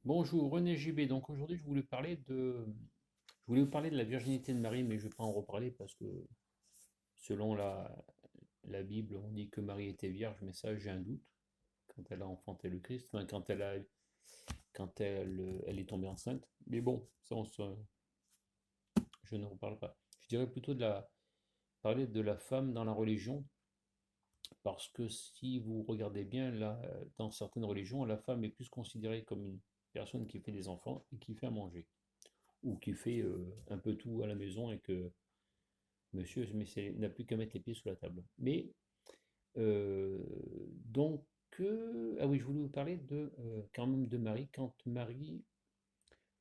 Bonjour, René JB. Donc aujourd'hui, je voulais vous parler de la virginité de Marie, mais je ne vais pas en reparler parce que selon la Bible, on dit que Marie était vierge, mais ça, j'ai un doute quand elle a enfanté le Christ, enfin, quand elle est tombée enceinte. Mais bon, je ne reparle pas. Je dirais plutôt parler de la femme dans la religion, parce que si vous regardez bien, là, dans certaines religions, la femme est plus considérée comme une personne qui fait des enfants et qui fait à manger, ou qui fait un peu tout à la maison et que monsieur n'a plus qu'à mettre les pieds sous la table. Mais euh, donc, ah oui, je voulais vous parler quand même de Marie. Quand Marie,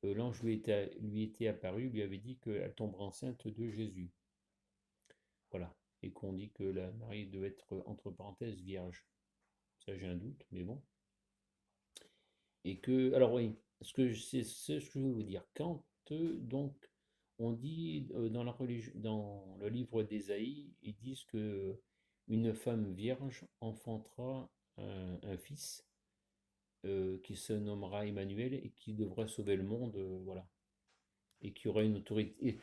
l'ange lui était apparu, lui avait dit qu'elle tombera enceinte de Jésus. Voilà. Et qu'on dit que la Marie devait être, entre parenthèses, vierge. Ça, j'ai un doute, mais bon. Alors oui, c'est ce que je veux vous dire. Quand donc on dit dans la religion, dans le livre d'Ésaïe, ils disent que une femme vierge enfantera un fils qui se nommera Emmanuel et qui devra sauver le monde, voilà, et qui aura une autorité.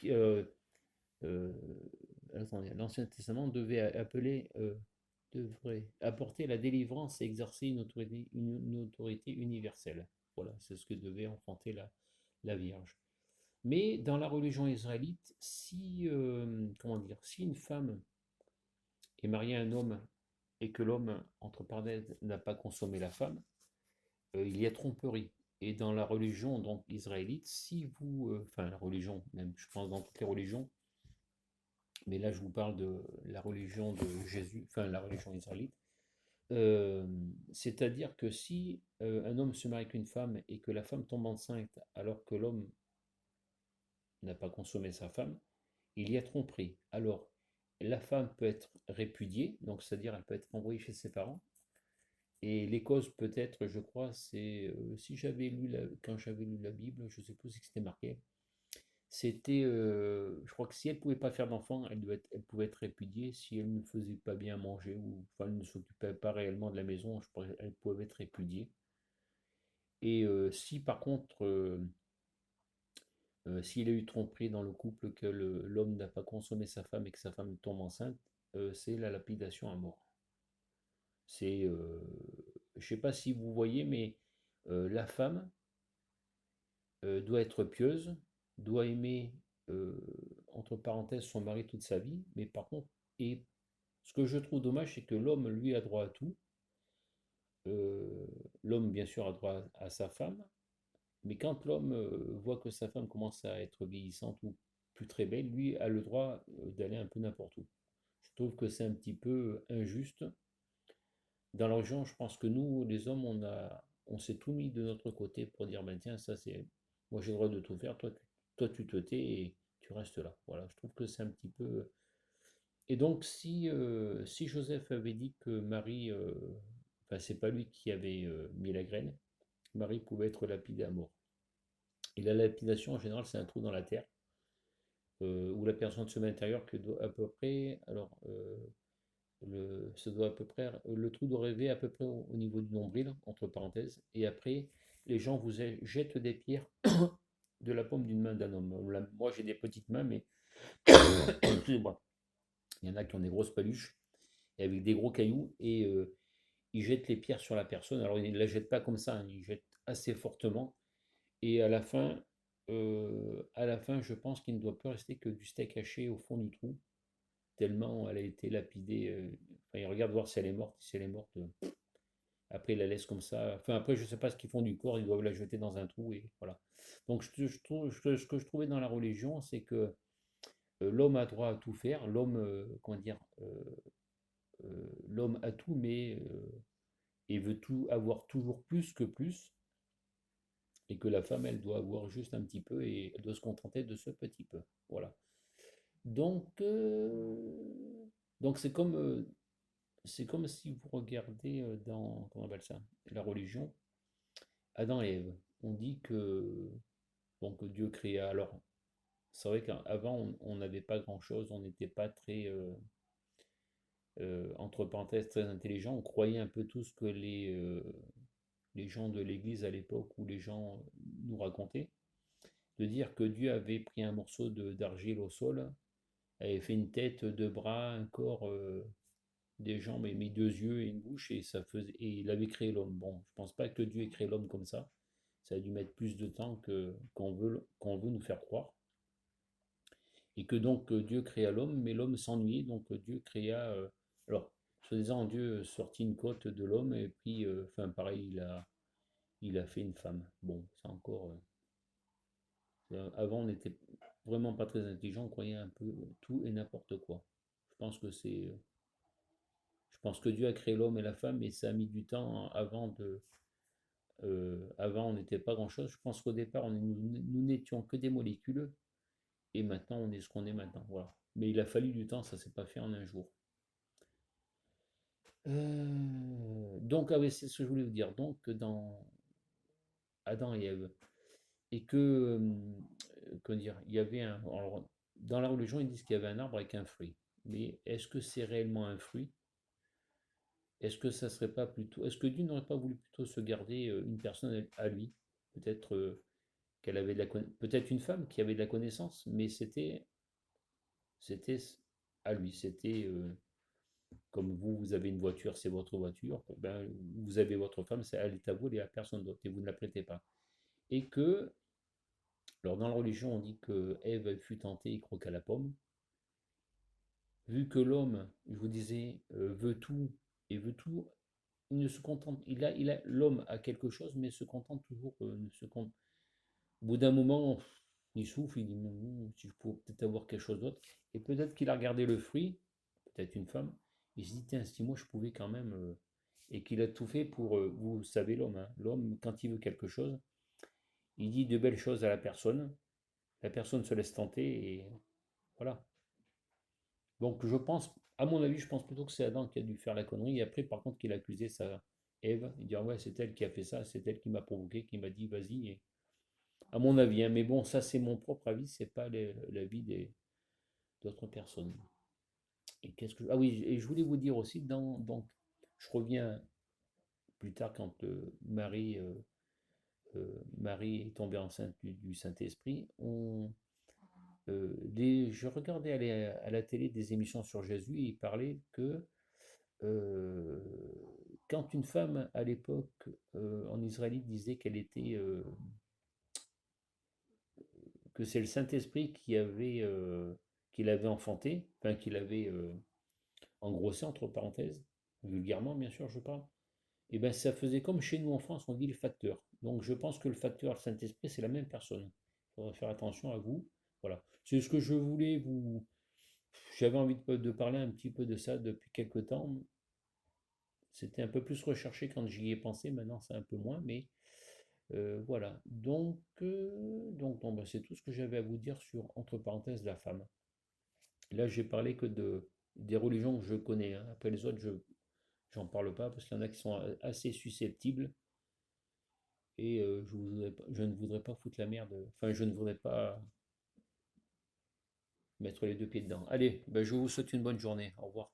Euh, Attendez, l'Ancien Testament devrait apporter la délivrance et exercer une autorité universelle. Voilà, c'est ce que devait enfanter la Vierge. Mais dans la religion israélite, comment dire, si une femme est mariée à un homme et que l'homme, entre parenthèses, n'a pas consommé la femme, il y a tromperie. Et dans la religion donc israélite, enfin la religion, même je pense dans toutes les religions, mais là je vous parle de la religion de Jésus, enfin la religion israélite. Euh, C'est-à-dire que si un homme se marie avec une femme et que la femme tombe enceinte alors que l'homme n'a pas consommé sa femme, il y a tromperie. Alors, la femme peut être répudiée, donc c'est-à-dire elle peut être envoyée chez ses parents. Et les causes peut-être, je crois, c'est si quand j'avais lu la Bible, je ne sais plus si c'était marqué. Je crois que si elle ne pouvait pas faire d'enfant, elle pouvait être répudiée. Si elle ne faisait pas bien manger ou enfin, elle ne s'occupait pas réellement de la maison, elle pouvait être répudiée. Et si par contre, s'il a eu tromperie dans le couple, que l'homme n'a pas consommé sa femme et que sa femme tombe enceinte, c'est la lapidation à mort. Je ne sais pas si vous voyez, mais la femme doit être pieuse, doit aimer, euh, entre parenthèses, son mari toute sa vie, mais par contre, et ce que je trouve dommage, c'est que l'homme, lui, a droit à tout. Euh, L'homme, bien sûr, a droit à sa femme, mais quand l'homme voit que sa femme commence à être vieillissante ou plus très belle, lui a le droit d'aller un peu n'importe où. Je trouve que c'est un petit peu injuste. Dans la région, je pense que nous, les hommes, on s'est tout mis de notre côté pour dire, ben tiens, ça c'est, moi j'ai le droit de tout faire, toi tu te tais et tu restes là. Voilà, je trouve que c'est un petit peu. Et donc si Joseph avait dit que Marie, enfin c'est pas lui qui avait mis la graine, Marie pouvait être lapidée à mort. Et la lapidation en général c'est un trou dans la terre où la personne se met à l'intérieur que doit à peu près, alors ça doit à peu près, le trou doit rêver à peu près au niveau du nombril, entre parenthèses, et après, les gens vous jettent des pierres de la paume d'une main d'un homme. Moi, j'ai des petites mains, mais excusez-moi, il y en a qui ont des grosses paluches, et avec des gros cailloux, et ils jettent les pierres sur la personne. Alors, ils ne la jettent pas comme ça, hein, ils jettent assez fortement, et à la fin, je pense qu'il ne doit plus rester que du steak haché au fond du trou, tellement elle a été lapidée. Enfin, ils regardent voir si elle est morte. Si elle est morte, après, ils la laissent comme ça. Enfin, après, je ne sais pas ce qu'ils font du corps. Ils doivent la jeter dans un trou et voilà. Donc, ce que je trouvais dans la religion, c'est que l'homme a droit à tout faire. Comment dire, l'homme a tout, mais il veut tout avoir toujours plus que plus. Et que la femme, elle doit avoir juste un petit peu et elle doit se contenter de ce petit peu. Voilà. Donc, donc c'est comme si vous regardez dans, comment on appelle ça, la religion, Adam et Ève. On dit que, bon, que Dieu créa. Alors, c'est vrai qu'avant, on n'avait pas grand-chose, on n'était pas très, entre parenthèses, très intelligent. On croyait un peu tous que les gens de l'Église à l'époque ou les gens nous racontaient, de dire que Dieu avait pris un morceau d'argile au sol, avait fait une tête, deux bras, un corps, des jambes, et mis deux yeux et une bouche, et ça faisait, et il avait créé l'homme. Bon, je pense pas que Dieu ait créé l'homme comme ça. Ça a dû mettre plus de temps que qu'on veut nous faire croire. Et que donc Dieu créa l'homme, mais l'homme s'ennuyait, donc Dieu créa. Alors, soi-disant, Dieu sortit une côte de l'homme, et puis, enfin, pareil, il a fait une femme. Bon, c'est encore. Avant, on n'était vraiment pas très intelligent, on croyait un peu tout et n'importe quoi. Je pense que c'est. Je pense que Dieu a créé l'homme et la femme, et ça a mis du temps avant de. Avant, on n'était pas grand-chose. Je pense qu'au départ, nous n'étions que des molécules, et maintenant, on est ce qu'on est maintenant. Voilà. Mais il a fallu du temps, ça s'est pas fait en un jour. Donc, ah oui, c'est ce que je voulais vous dire. Donc, dans Adam et Ève, et que, comment dire, il y avait un. Alors, dans la religion, ils disent qu'il y avait un arbre avec un fruit. Mais est-ce que c'est réellement un fruit? Est-ce que ça serait pas plutôt. Est-ce que Dieu n'aurait pas voulu plutôt se garder une personne à lui? Peut-être qu'elle avait peut-être une femme qui avait de la connaissance, mais c'était à lui. C'était comme vous, vous avez une voiture, c'est votre voiture. Ben, vous avez votre femme, elle est à vous, elle est à personne d'autre, et vous ne la prêtez pas. Et que, alors dans la religion, on dit que Ève fut tentée et croqua la pomme. Vu que l'homme, je vous disais, veut tout et veut tout, il ne se contente, l'homme a quelque chose, mais se contente toujours, ne se con- au bout d'un moment, il souffle, il dit, si je pourrais peut-être avoir quelque chose d'autre. Et peut-être qu'il a regardé le fruit, peut-être une femme, il se dit, tiens, si moi je pouvais quand même, et qu'il a tout fait pour, vous savez l'homme, hein, l'homme, quand il veut quelque chose, il dit de belles choses à la personne se laisse tenter, et voilà. Donc je pense, à mon avis, je pense plutôt que c'est Adam qui a dû faire la connerie, et après, par contre, qu'il a accusé sa Ève, il dit, ah ouais, c'est elle qui a fait ça, c'est elle qui m'a provoqué, qui m'a dit, vas-y, à mon avis, hein, mais bon, ça c'est mon propre avis, c'est pas l'avis d'autres personnes. Et qu'est-ce que. Ah oui, et je voulais vous dire aussi, donc, je reviens plus tard quand Marie est tombée enceinte du Saint-Esprit. Je regardais à la télé des émissions sur Jésus, et il parlait que euh, quand une femme à l'époque en Israël disait qu'elle était que c'est le Saint-Esprit qui l'avait enfanté, enfin qui l'avait engrossé entre parenthèses, vulgairement bien sûr je parle, et bien ça faisait comme chez nous en France, on dit le facteur. Donc je pense que le facteur, le Saint-Esprit, c'est la même personne. Il faudra faire attention à vous. Voilà. C'est ce que je voulais vous. J'avais envie de parler un petit peu de ça depuis quelques temps. C'était un peu plus recherché quand j'y ai pensé, maintenant c'est un peu moins, mais voilà. Donc bon, bah, c'est tout ce que j'avais à vous dire sur, entre parenthèses, la femme. Là, j'ai parlé que des religions que je connais, hein. Après les autres, j'en parle pas parce qu'il y en a qui sont assez susceptibles, et je ne voudrais pas foutre la merde. Enfin, je ne voudrais pas mettre les deux pieds dedans. Allez, ben, je vous souhaite une bonne journée. Au revoir.